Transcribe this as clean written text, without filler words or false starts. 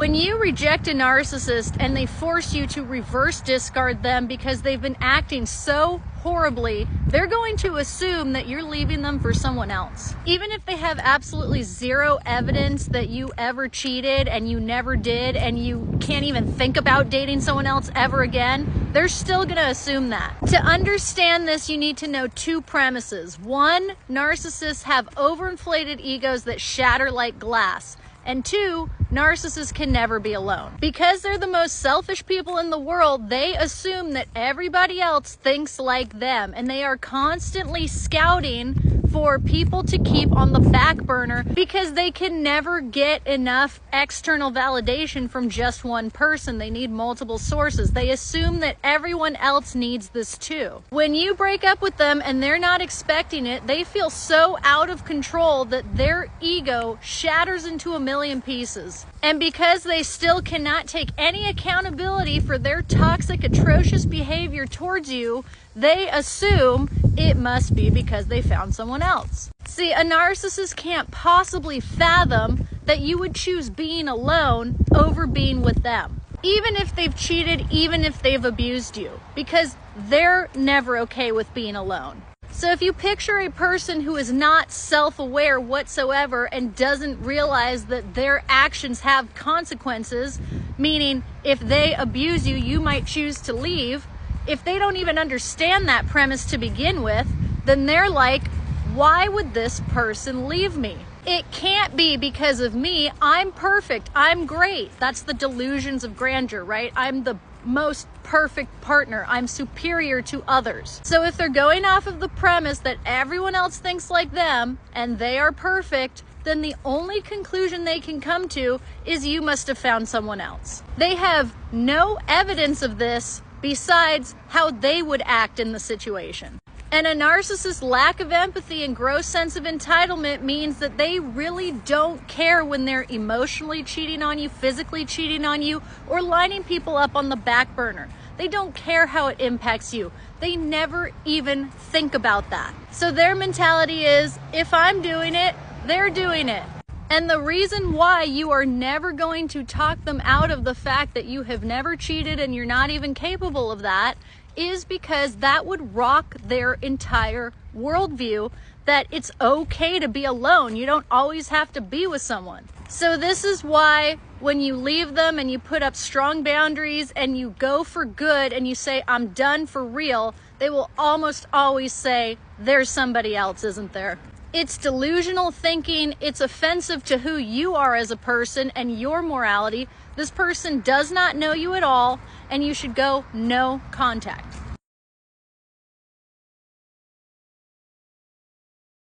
When you reject a narcissist and they force you to reverse discard them because they've been acting so horribly, they're going to assume that you're leaving them for someone else. Even if they have absolutely zero evidence that you ever cheated and you never did and you can't even think about dating someone else ever again, they're still gonna assume that. To understand this, you need to know two premises. One, narcissists have overinflated egos that shatter like glass. And two, narcissists can never be alone. Because they're the most selfish people in the world, they assume that everybody else thinks like them, and they are constantly scouting for people to keep on the back burner because they can never get enough external validation from just one person. They need multiple sources. They assume that everyone else needs this too. When you break up with them and they're not expecting it, they feel so out of control that their ego shatters into a million pieces. And because they still cannot take any accountability for their toxic, atrocious behavior towards you, they assume it must be because they found someone else. See, a narcissist can't possibly fathom that you would choose being alone over being with them. Even if they've cheated, even if they've abused you, because they're never okay with being alone. So if you picture a person who is not self-aware whatsoever and doesn't realize that their actions have consequences, meaning if they abuse you, you might choose to leave. If they don't even understand that premise to begin with, then they're like, why would this person leave me? It can't be because of me. I'm perfect. I'm great. That's the delusions of grandeur, right? I'm the most perfect partner. I'm superior to others. So if they're going off of the premise that everyone else thinks like them and they are perfect, then the only conclusion they can come to is you must have found someone else. They have no evidence of this besides how they would act in the situation. And a narcissist's lack of empathy and gross sense of entitlement means that they really don't care when they're emotionally cheating on you, physically cheating on you, or lining people up on the back burner. They don't care how it impacts you. They never even think about that. So their mentality is, if I'm doing it, they're doing it. And the reason why you are never going to talk them out of the fact that you have never cheated and you're not even capable of that is because that would rock their entire worldview that it's okay to be alone. You don't always have to be with someone. So this is why when you leave them and you put up strong boundaries and you go for good and you say, I'm done for real, they will almost always say, there's somebody else, isn't there? It's delusional thinking. It's offensive to who you are as a person and your morality. This person does not know you at all, and you should go no contact.